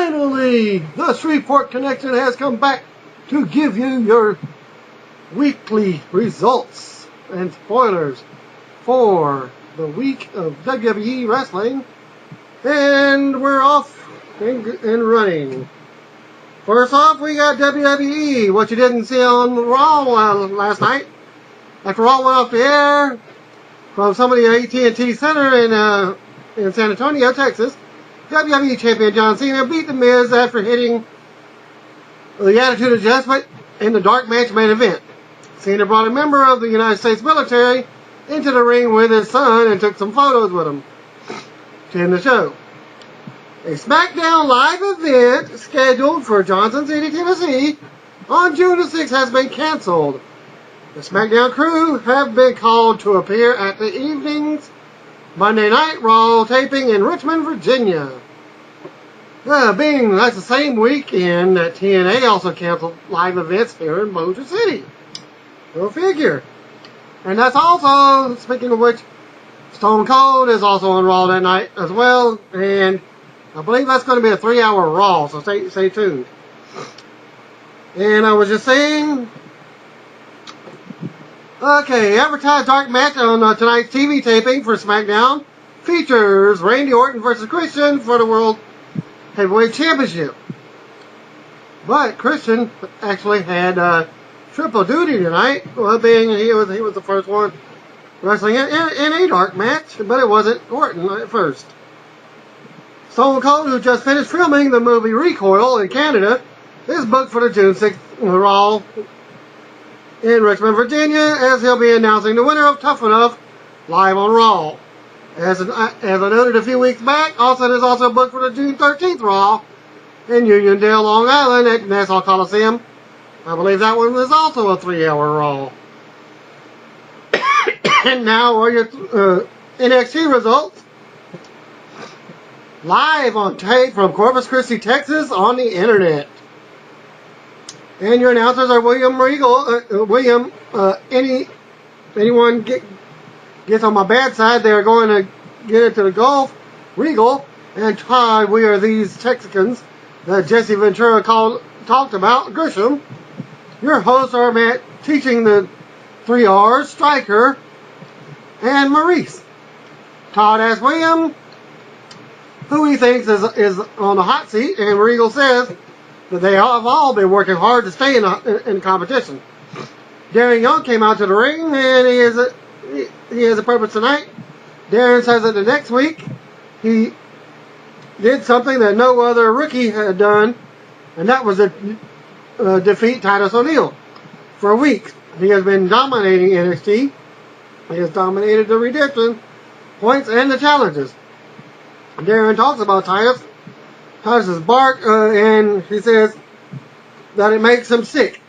Finally, the Shreveport Connection has come back to give you your weekly results and spoilers for the week of WWE wrestling. And we're off and running. First off, we got WWE, what you didn't see on Raw last night. After Raw went off the air from somebody at AT&T Center in San Antonio, Texas, WWE Champion John Cena beat The Miz after hitting the Attitude Adjustment in the dark match main event. Cena brought a member of the United States military into the ring with his son and took some photos with him to end the show. A SmackDown live event scheduled for Johnson City, Tennessee on June the 6th has been canceled. The SmackDown crew have been called to appear at the evening's Monday Night Raw taping in Richmond, Virginia. Being that's the same weekend that TNA also canceled live events here in Motor City. Go figure. And that's also, speaking of which, Stone Cold is also on Raw that night as well. And I believe that's going to be a 3-hour Raw, so stay tuned. And I was just saying, okay, advertised dark match on tonight's TV taping for SmackDown features Randy Orton versus Christian for the World Heavyweight Championship. But Christian actually had triple duty tonight, being he was the first one wrestling in a dark match, but it wasn't Orton at first. Stone Cold, who just finished filming the movie Recoil in Canada, is booked for the June 6th Raw in Richmond, Virginia, as he'll be announcing the winner of Tough Enough live on Raw. As I noted a few weeks back, Austin is also booked for the June 13th Raw in Uniondale, Long Island at Nassau Coliseum. I believe that one is also a 3-hour Raw. And now are your NXT results. Live on tape from Corpus Christi, Texas on the internet. And your announcers are William Regal. Anyone gets on my bad side, they're going to get into the Gulf. Regal and Todd, we are these Texicans that Jesse Ventura talked about. Grisham. Your hosts are Matt teaching the 3 R's, Stryker, and Maurice. Todd asks William who he thinks is on the hot seat, and Regal says that they have all been working hard to stay in competition. Darren Young came out to the ring, and he has a purpose tonight. Darren says that the next week he did something that no other rookie had done, and that was defeat Titus O'Neil. For a week, he has been dominating NXT. He has dominated the redemption points and the challenges. Darren talks about Titus's bark, and he says that it makes him sick.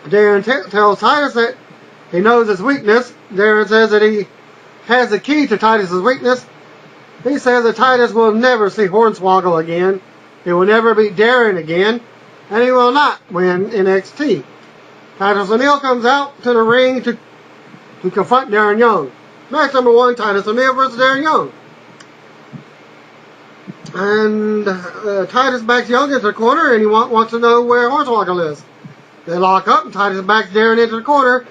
Darren tells Titus that he knows his weakness. Darren says that he has the key to Titus's weakness. He says that Titus will never see Hornswoggle again. He will never beat Darren again, and he will not win NXT. Titus O'Neil comes out to the ring to confront Darren Young. Match number 1, Titus O'Neil versus Darren Young. And Titus backs Young into the corner, and he wants to know where Hornswoggle is. They lock up, and Titus backs Darren into the corner.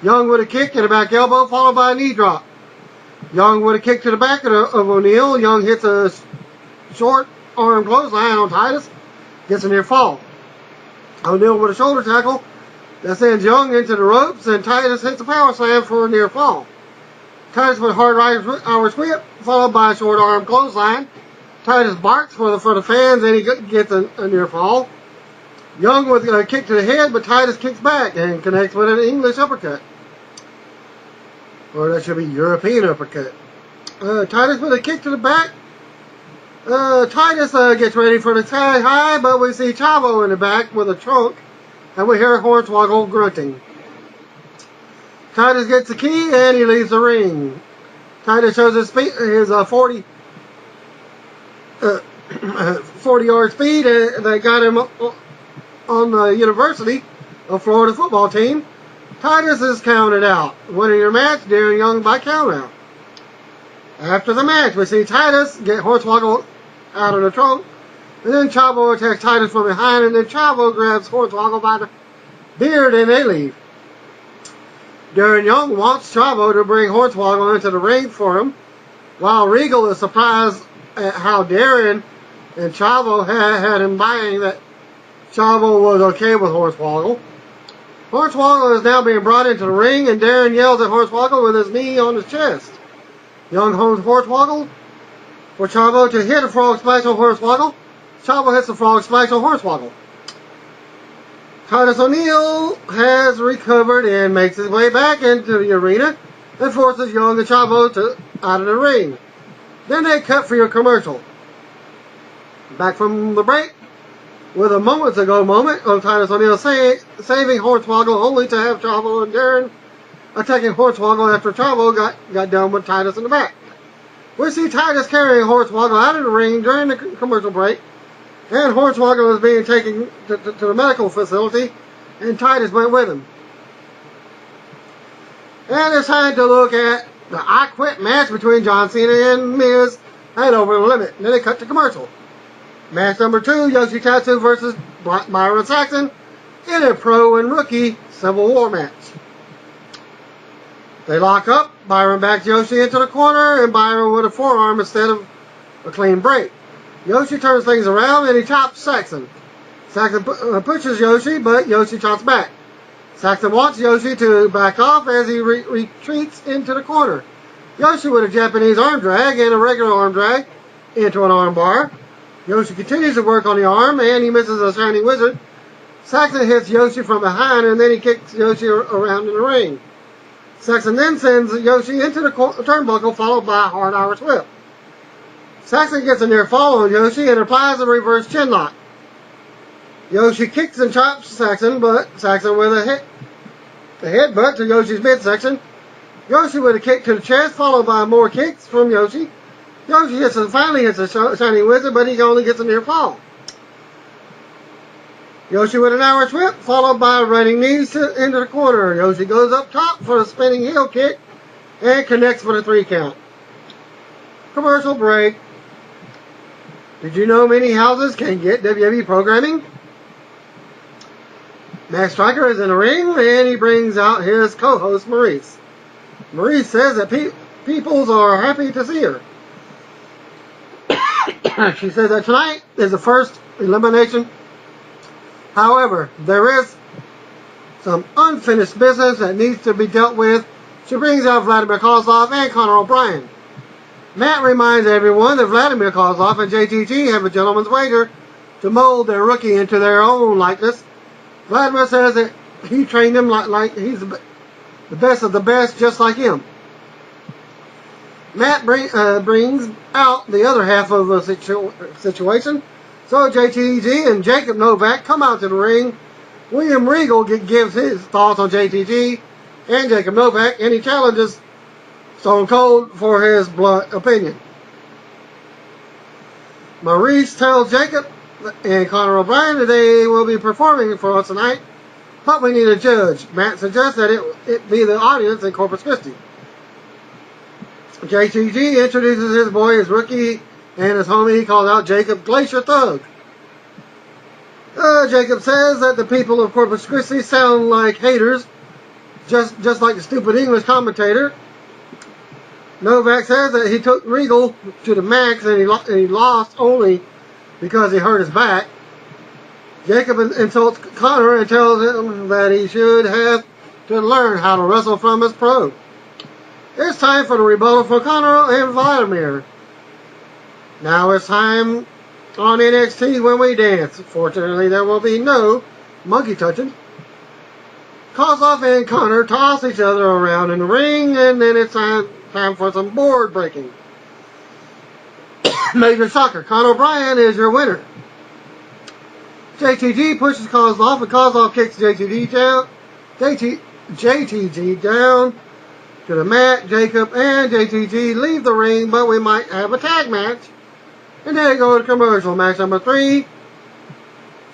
Young with a kick and a back elbow, followed by a knee drop. Young with a kick to the back of O'Neil. Young hits a short arm clothesline on Titus, gets a near fall. O'Neil with a shoulder tackle that sends Young into the ropes, and Titus hits a power slam for a near fall. Titus with a hard Irish whip, followed by a short arm clothesline. Titus barks for the fans, and he gets a near fall. Young with a kick to the head, but Titus kicks back and connects with an English uppercut. Or that should be European uppercut. Titus with a kick to the back. Titus gets ready for the sky high, but we see Chavo in the back with a trunk, and we hear Hornswoggle grunting. Titus gets the key, and he leaves the ring. Titus shows his 40-yard speed that got him on the University of Florida football team. Titus is counted out. Winning your match, Darren Young by countout. After the match, we see Titus get Hornswoggle out of the trunk And then Chavo attacks Titus from behind, and then Chavo grabs Hornswoggle by the beard, and they leave. Darren Young wants Chavo to bring Hornswoggle into the ring for him, while Regal is surprised at how Darren and Chavo had him buying that Chavo was okay with Hornswoggle. Hornswoggle is now being brought into the ring, and Darren yells at Hornswoggle with his knee on his chest. Young holds Hornswoggle for Chavo to hit a frog splash on Hornswoggle. Chavo hits the frog splash on Hornswoggle. Titus O'Neil has recovered and makes his way back into the arena and forces Young and Chavo out of the ring. Then they cut for your commercial. Back from the break with a moments ago moment of Titus O'Neil saving Hornswoggle, only to have Chavo and Darren attacking Hornswoggle after Chavo got done with Titus in the back. We see Titus carrying Hornswoggle out of the ring during the commercial break, and Hornswoggle is being taken to the medical facility, and Titus went with him. And it's time to look at the I Quit match between John Cena and Miz at Over the Limit. And then they cut to commercial. Match number 2, Yoshitatsu versus Byron Saxton in a pro and rookie Civil War match. They lock up, Byron backs Yoshi into the corner, and Byron with a forearm instead of a clean break. Yoshi turns things around and he chops Saxton. Saxton pushes Yoshi, but Yoshi chops back. Saxton wants Yoshi to back off as he retreats into the corner. Yoshi with a Japanese arm drag and a regular arm drag into an arm bar. Yoshi continues to work on the arm and he misses a Shining Wizard. Saxton hits Yoshi from behind and then he kicks Yoshi around in the ring. Saxton then sends Yoshi into the turnbuckle followed by a hard Irish whip. Saxton gets a near fall on Yoshi and applies a reverse chin lock. Yoshi kicks and chops Saxton, but Saxton with a headbutt to Yoshi's midsection. Yoshi with a kick to the chest, followed by more kicks from Yoshi. Yoshi finally hits a Shining Wizard, but he only gets a near fall. Yoshi with an Irish whip, followed by running knees into the corner. Yoshi goes up top for a spinning heel kick and connects for the 3 count. Commercial break. Did you know many houses can get WWE programming? Max Striker is in the ring and he brings out his co-host Maurice. Maurice says that peoples are happy to see her. She says that tonight is the first elimination. However, there is some unfinished business that needs to be dealt with. She brings out Vladimir Kozlov and Conor O'Brien. Matt reminds everyone that Vladimir Kozlov and JTG have a gentleman's wager to mold their rookie into their own likeness. Vladimir says that he trained him like he's the best of the best, just like him. Matt brings out the other half of the situation. So JTG and Jacob Novak come out to the ring. William Regal gives his thoughts on JTG and Jacob Novak, and he challenges Stone Cold for his blunt opinion. Maurice tells Jacob and Conor O'Brien that they will be performing for us tonight, but we need a judge. Matt suggests that it be the audience in Corpus Christi. JTG introduces his boy as rookie and his homie he called out Jacob Glacier Thug. Jacob says that the people of Corpus Christi sound like haters, just like the stupid English commentator. Novak says that he took Regal to the max and he lost only because he hurt his back. Jacob insults Conor and tells him that he should have to learn how to wrestle from his pro. It's time for the rebuttal for Conor and Vladimir. Now it's time on NXT when we dance. Fortunately, there will be no monkey touching. Kozlov and Conor toss each other around in the ring, and then it's time for some board breaking. Major shocker, Conor O'Brien is your winner. JTG pushes Kozlov, and Kozlov kicks JTG down to the mat. Jacob and JTG leave the ring, but we might have a tag match. And then go to commercial. Match number 3.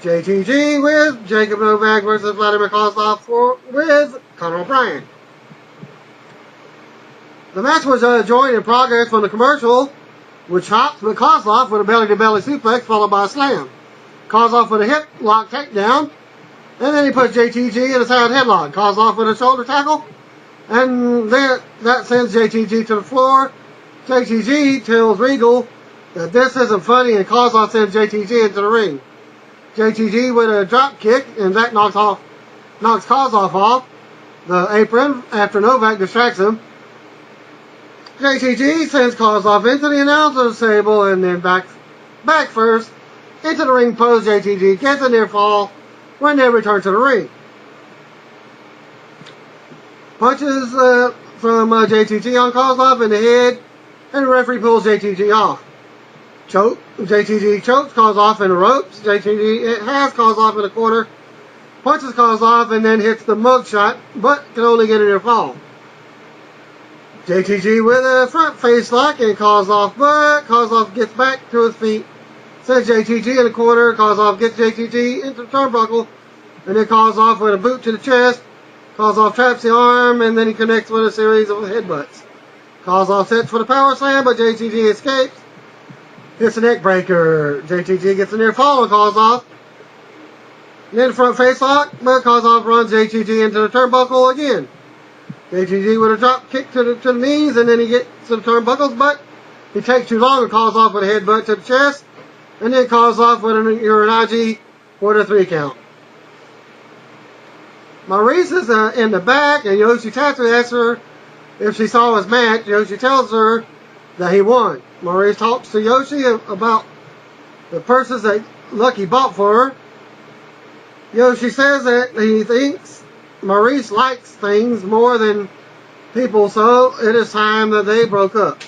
JTG with Jacob Novak versus Vladimir Kozlov with Conor O'Brien. The match was joined in progress from the commercial. with chops, but Kozlov with a belly-to-belly suplex followed by a slam. Kozlov with a hip lock takedown, and then he puts JTG in a side headlock. Kozlov with a shoulder tackle, and then that sends JTG to the floor. JTG tells Regal that this isn't funny, and Kozlov sends JTG into the ring. JTG with a drop kick, and that knocks Kozlov off the apron after Novak distracts him. JTG sends Kozlov into the announcer's table, and then back first into the ring post. JTG gets a near fall when they return to the ring. Punches from JTG on Kozlov in the head, and the referee pulls JTG off. JTG chokes Kozlov in the ropes. JTG has Kozlov in the corner, punches Kozlov, and then hits the mug shot, but can only get a near fall. JTG with a front face lock and Kozlov, but Kozlov gets back to his feet, sends JTG in the corner. Kozlov gets JTG into the turnbuckle, and then Kozlov with a boot to the chest. Kozlov traps the arm, and then he connects with a series of headbutts. Kozlov sets for the power slam, but JTG escapes. Hits a neck breaker. JTG gets a near fall on Kozlov. Then front face lock, but Kozlov runs JTG into the turnbuckle again. JTG with a drop kick to the knees, and then he gets to the turnbuckles, but he takes too long and Kozlov with a headbutt to the chest, and then Kozlov with an Uranagi for the 3 count. Maurice is in the back, and Yoshitatsu asks her if she saw his match. Yoshi tells her that he won. Maurice talks to Yoshi about the purses that Lucky bought for her. Yoshi says that he thinks Maurice likes things more than people, so it is time that they broke up.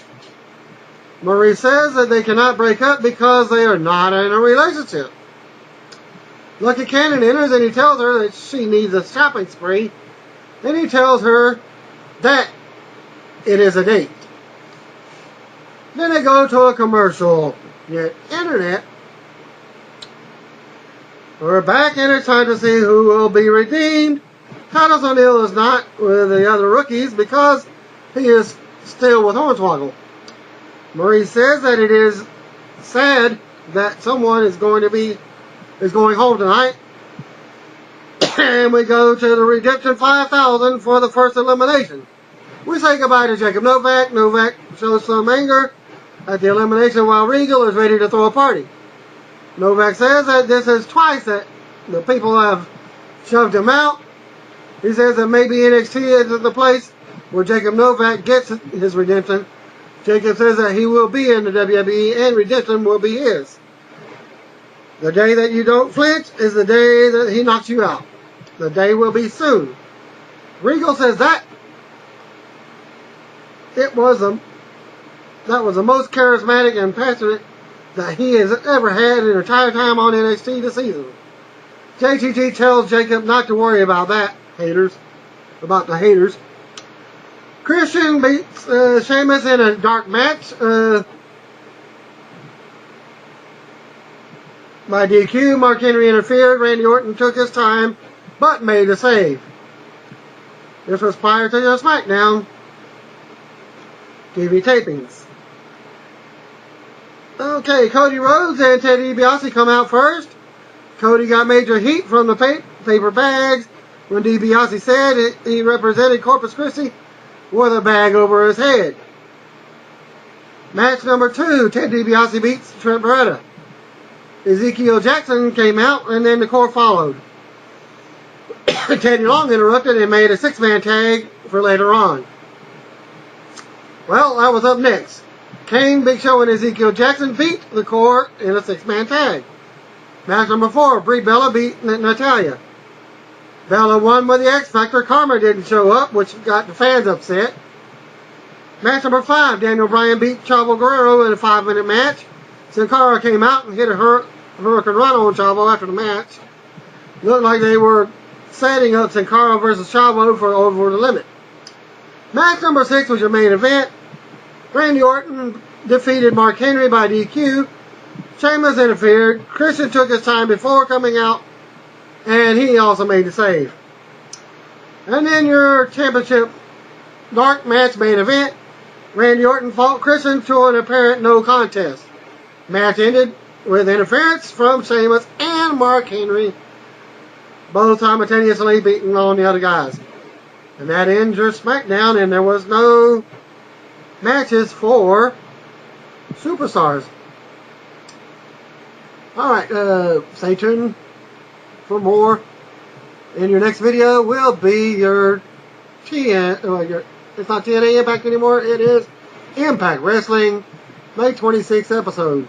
Maurice says that they cannot break up because they are not in a relationship. Lucky Cannon enters, and he tells her that she needs a shopping spree. Then he tells her that it is a date. Then they go to a commercial. Yet internet. We're back, and it's time to see who will be redeemed. Titus O'Neil is not with the other rookies because he is still with Hornswoggle. Maurice says that it is sad that someone is going home tonight. And we go to the Redemption 5000 for the first elimination. We say goodbye to Jacob Novak. Novak shows some anger at the elimination while Regal is ready to throw a party. Novak says that this is twice that the people have shoved him out. He says that maybe NXT is the place where Jacob Novak gets his redemption. Jacob says that he will be in the WWE and redemption will be his. The day that you don't flinch is the day that he knocks you out. The day will be soon. Regal says that was the most charismatic and passionate that he has ever had in the entire time on NXT this season. JTG tells Jacob not to worry about that, about the haters. Christian beats Sheamus in a dark match by DQ. Mark Henry interfered. Randy Orton took his time, but made a save. This was prior to the SmackDown TV tapings. Okay, Cody Rhodes and Ted DiBiase come out first. Cody got major heat from the paper bags when DiBiase said he represented Corpus Christi with a bag over his head. Match number 2, Ted DiBiase beats Trent Beretta. Ezekiel Jackson came out, and then the core followed. Teddy Long interrupted and made a 6-man tag for later on. Well, that was up next. Kane, Big Show, and Ezekiel Jackson beat the core in a 6-man tag. Match number 4, Brie Bella beat Natalya. Bella won with the X Factor. Karma didn't show up, which got the fans upset. Match number 5, Daniel Bryan beat Chavo Guerrero in a 5-minute match. Sin Cara came out and hit a Hurricane Run on Chavo after the match. Looked like they were setting up Sin Cara versus Chavo for Over the Limit. Match number 6 was your main event. Randy Orton defeated Mark Henry by DQ. Sheamus interfered. Christian took his time before coming out, and he also made the save. And then your championship dark match main event. Randy Orton fought Chris into an apparent no contest. Match ended with interference from Sheamus and Mark Henry, both simultaneously beating on the other guys. And that ends your SmackDown, and there was no matches for Superstars. Alright, stay tuned for more. And your next video will be your it's not TNA Impact anymore, it is Impact Wrestling May 26th episode.